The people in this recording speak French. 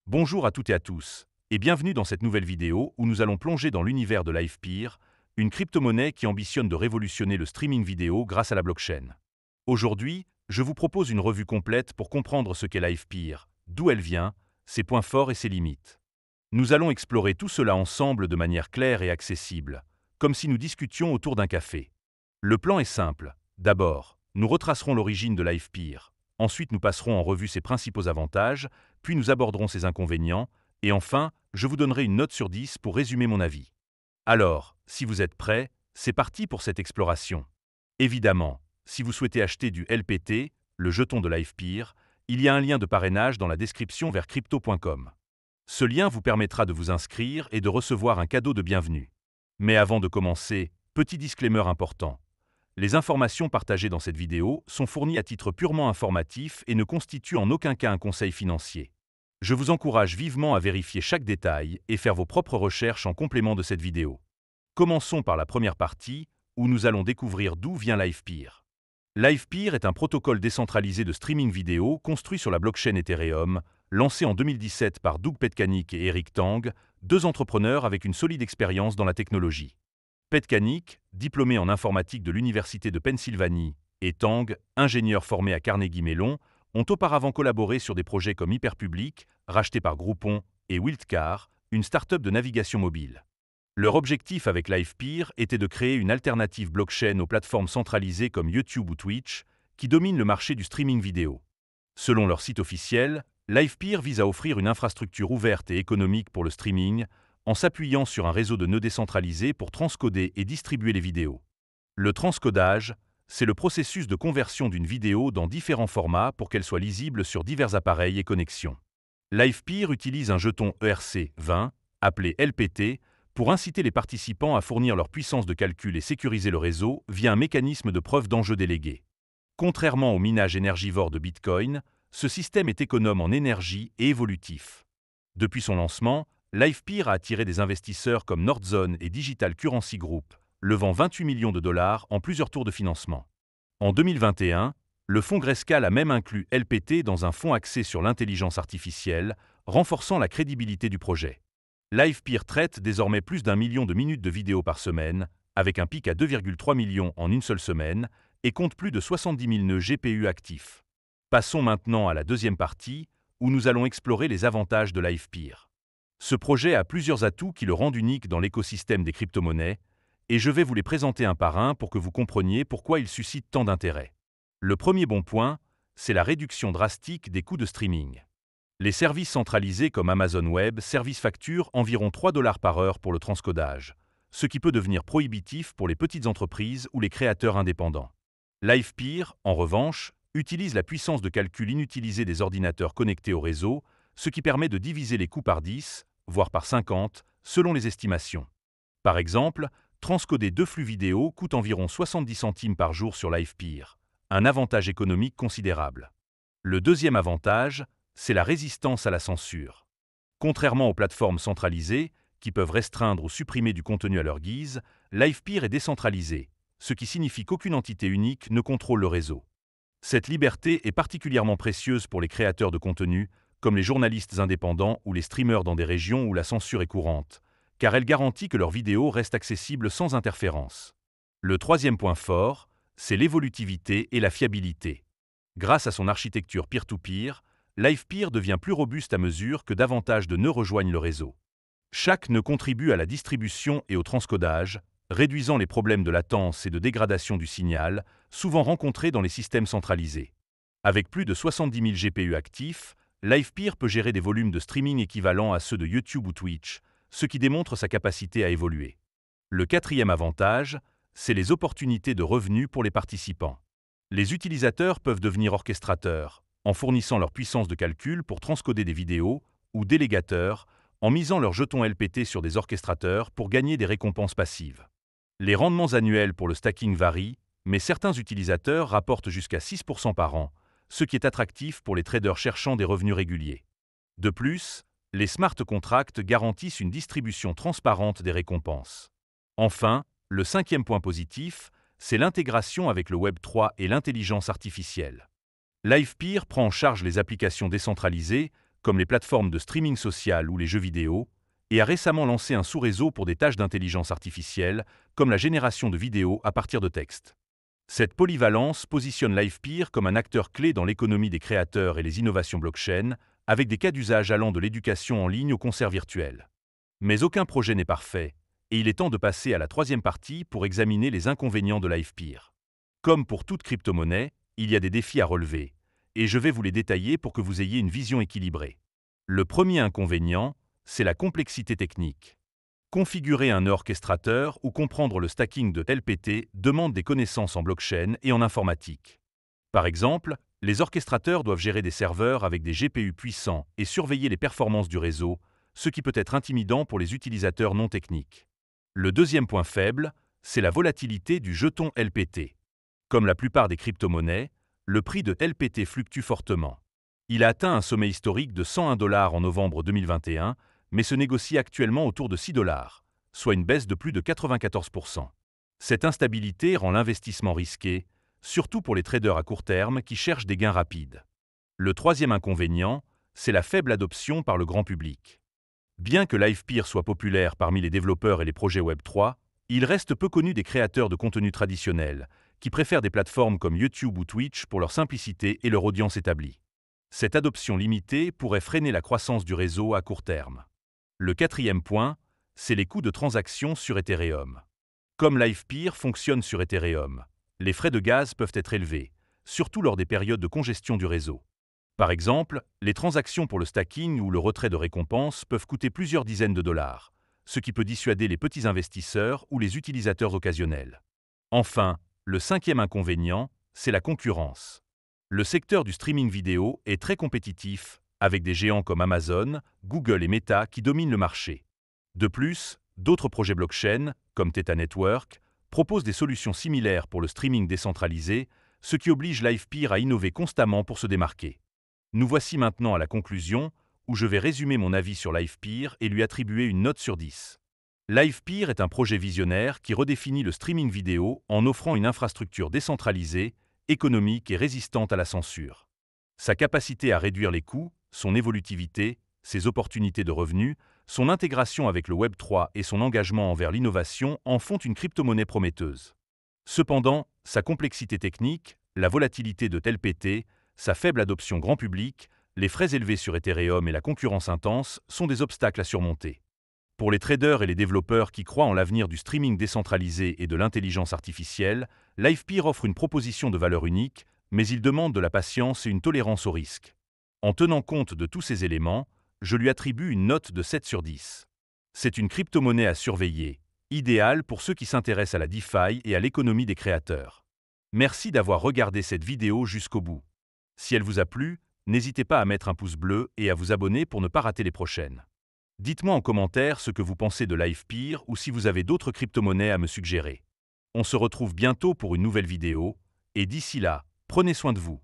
Bonjour à toutes et à tous, et bienvenue dans cette nouvelle vidéo où nous allons plonger dans l'univers de Livepeer, une crypto-monnaie qui ambitionne de révolutionner le streaming vidéo grâce à la blockchain. Aujourd'hui, je vous propose une revue complète pour comprendre ce qu'est Livepeer, d'où elle vient, ses points forts et ses limites. Nous allons explorer tout cela ensemble de manière claire et accessible, comme si nous discutions autour d'un café. Le plan est simple. D'abord, nous retracerons l'origine de Livepeer. Ensuite, nous passerons en revue ses principaux avantages, puis nous aborderons ses inconvénients, et enfin, je vous donnerai une note sur 10 pour résumer mon avis. Alors, si vous êtes prêts, c'est parti pour cette exploration. Évidemment, si vous souhaitez acheter du LPT, le jeton de Livepeer, il y a un lien de parrainage dans la description vers crypto.com. Ce lien vous permettra de vous inscrire et de recevoir un cadeau de bienvenue. Mais avant de commencer, petit disclaimer important. Les informations partagées dans cette vidéo sont fournies à titre purement informatif et ne constituent en aucun cas un conseil financier. Je vous encourage vivement à vérifier chaque détail et faire vos propres recherches en complément de cette vidéo. Commençons par la première partie, où nous allons découvrir d'où vient Livepeer. Livepeer est un protocole décentralisé de streaming vidéo construit sur la blockchain Ethereum, lancé en 2017 par Doug Petkanic et Eric Tang, deux entrepreneurs avec une solide expérience dans la technologie. Petkanic, diplômé en informatique de l'Université de Pennsylvanie, et Tang, ingénieur formé à Carnegie Mellon, ont auparavant collaboré sur des projets comme Hyperpublic, racheté par Groupon, et Wildcard, une start-up de navigation mobile. Leur objectif avec Livepeer était de créer une alternative blockchain aux plateformes centralisées comme YouTube ou Twitch, qui dominent le marché du streaming vidéo. Selon leur site officiel, Livepeer vise à offrir une infrastructure ouverte et économique pour le streaming, en s'appuyant sur un réseau de nœuds décentralisés pour transcoder et distribuer les vidéos. Le transcodage, c'est le processus de conversion d'une vidéo dans différents formats pour qu'elle soit lisible sur divers appareils et connexions. Livepeer utilise un jeton ERC20, appelé LPT, pour inciter les participants à fournir leur puissance de calcul et sécuriser le réseau via un mécanisme de preuve d'enjeu délégué. Contrairement au minage énergivore de Bitcoin, ce système est économe en énergie et évolutif. Depuis son lancement, Livepeer a attiré des investisseurs comme Northzone et Digital Currency Group, levant 28 millions de dollars en plusieurs tours de financement. En 2021, le fonds Grayscale a même inclus LPT dans un fonds axé sur l'intelligence artificielle, renforçant la crédibilité du projet. Livepeer traite désormais plus d'1 million de minutes de vidéo par semaine, avec un pic à 2,3 millions en une seule semaine, et compte plus de 70 000 nœuds GPU actifs. Passons maintenant à la deuxième partie, où nous allons explorer les avantages de Livepeer. Ce projet a plusieurs atouts qui le rendent unique dans l'écosystème des crypto-monnaies, et je vais vous les présenter un par un pour que vous compreniez pourquoi il suscite tant d'intérêt. Le premier bon point, c'est la réduction drastique des coûts de streaming. Les services centralisés comme Amazon Web Services facturent environ 3 $ par heure pour le transcodage, ce qui peut devenir prohibitif pour les petites entreprises ou les créateurs indépendants. Livepeer, en revanche, utilise la puissance de calcul inutilisée des ordinateurs connectés au réseau, ce qui permet de diviser les coûts par 10, voire par 50, selon les estimations. Par exemple, transcoder 2 flux vidéo coûte environ 70 centimes par jour sur Livepeer, un avantage économique considérable. Le deuxième avantage, c'est la résistance à la censure. Contrairement aux plateformes centralisées, qui peuvent restreindre ou supprimer du contenu à leur guise, Livepeer est décentralisé, ce qui signifie qu'aucune entité unique ne contrôle le réseau. Cette liberté est particulièrement précieuse pour les créateurs de contenu, comme les journalistes indépendants ou les streamers dans des régions où la censure est courante, car elle garantit que leurs vidéos restent accessibles sans interférence. Le troisième point fort, c'est l'évolutivité et la fiabilité. Grâce à son architecture peer-to-peer, Livepeer devient plus robuste à mesure que davantage de nœuds rejoignent le réseau. Chaque nœud contribue à la distribution et au transcodage, réduisant les problèmes de latence et de dégradation du signal, souvent rencontrés dans les systèmes centralisés. Avec plus de 70 000 GPU actifs, Livepeer peut gérer des volumes de streaming équivalents à ceux de YouTube ou Twitch, ce qui démontre sa capacité à évoluer. Le quatrième avantage, c'est les opportunités de revenus pour les participants. Les utilisateurs peuvent devenir orchestrateurs, en fournissant leur puissance de calcul pour transcoder des vidéos, ou délégateurs, en misant leurs jetons LPT sur des orchestrateurs pour gagner des récompenses passives. Les rendements annuels pour le stacking varient, mais certains utilisateurs rapportent jusqu'à 6% par an, ce qui est attractif pour les traders cherchant des revenus réguliers. De plus, les smart contracts garantissent une distribution transparente des récompenses. Enfin, le cinquième point positif, c'est l'intégration avec le Web3 et l'intelligence artificielle. Livepeer prend en charge les applications décentralisées, comme les plateformes de streaming social ou les jeux vidéo, et a récemment lancé un sous-réseau pour des tâches d'intelligence artificielle, comme la génération de vidéos à partir de texte. Cette polyvalence positionne Livepeer comme un acteur clé dans l'économie des créateurs et les innovations blockchain, avec des cas d'usage allant de l'éducation en ligne au concert virtuel. Mais aucun projet n'est parfait, et il est temps de passer à la troisième partie pour examiner les inconvénients de Livepeer. Comme pour toute crypto-monnaie, il y a des défis à relever, et je vais vous les détailler pour que vous ayez une vision équilibrée. Le premier inconvénient, c'est la complexité technique. Configurer un orchestrateur ou comprendre le stacking de LPT demande des connaissances en blockchain et en informatique. Par exemple, les orchestrateurs doivent gérer des serveurs avec des GPU puissants et surveiller les performances du réseau, ce qui peut être intimidant pour les utilisateurs non techniques. Le deuxième point faible, c'est la volatilité du jeton LPT. Comme la plupart des crypto-monnaies, le prix de LPT fluctue fortement. Il a atteint un sommet historique de 101 $ en novembre 2021, mais se négocie actuellement autour de 6 $, soit une baisse de plus de 94%. Cette instabilité rend l'investissement risqué, surtout pour les traders à court terme qui cherchent des gains rapides. Le troisième inconvénient, c'est la faible adoption par le grand public. Bien que Livepeer soit populaire parmi les développeurs et les projets Web3, il reste peu connu des créateurs de contenu traditionnels, qui préfèrent des plateformes comme YouTube ou Twitch pour leur simplicité et leur audience établie. Cette adoption limitée pourrait freiner la croissance du réseau à court terme. Le quatrième point, c'est les coûts de transaction sur Ethereum. Comme Livepeer fonctionne sur Ethereum, les frais de gaz peuvent être élevés, surtout lors des périodes de congestion du réseau. Par exemple, les transactions pour le stacking ou le retrait de récompenses peuvent coûter plusieurs dizaines de dollars, ce qui peut dissuader les petits investisseurs ou les utilisateurs occasionnels. Enfin, le cinquième inconvénient, c'est la concurrence. Le secteur du streaming vidéo est très compétitif, avec des géants comme Amazon, Google et Meta qui dominent le marché. De plus, d'autres projets blockchain, comme Theta Network, proposent des solutions similaires pour le streaming décentralisé, ce qui oblige Livepeer à innover constamment pour se démarquer. Nous voici maintenant à la conclusion, où je vais résumer mon avis sur Livepeer et lui attribuer une note sur 10. Livepeer est un projet visionnaire qui redéfinit le streaming vidéo en offrant une infrastructure décentralisée, économique et résistante à la censure. Sa capacité à réduire les coûts, son évolutivité, ses opportunités de revenus, son intégration avec le Web3 et son engagement envers l'innovation en font une crypto-monnaie prometteuse. Cependant, sa complexité technique, la volatilité de LPT, sa faible adoption grand public, les frais élevés sur Ethereum et la concurrence intense sont des obstacles à surmonter. Pour les traders et les développeurs qui croient en l'avenir du streaming décentralisé et de l'intelligence artificielle, Livepeer offre une proposition de valeur unique, mais il demande de la patience et une tolérance au risque. En tenant compte de tous ces éléments, je lui attribue une note de 7 sur 10. C'est une crypto-monnaie à surveiller, idéale pour ceux qui s'intéressent à la DeFi et à l'économie des créateurs. Merci d'avoir regardé cette vidéo jusqu'au bout. Si elle vous a plu, n'hésitez pas à mettre un pouce bleu et à vous abonner pour ne pas rater les prochaines. Dites-moi en commentaire ce que vous pensez de Livepeer ou si vous avez d'autres crypto-monnaies à me suggérer. On se retrouve bientôt pour une nouvelle vidéo, et d'ici là, prenez soin de vous.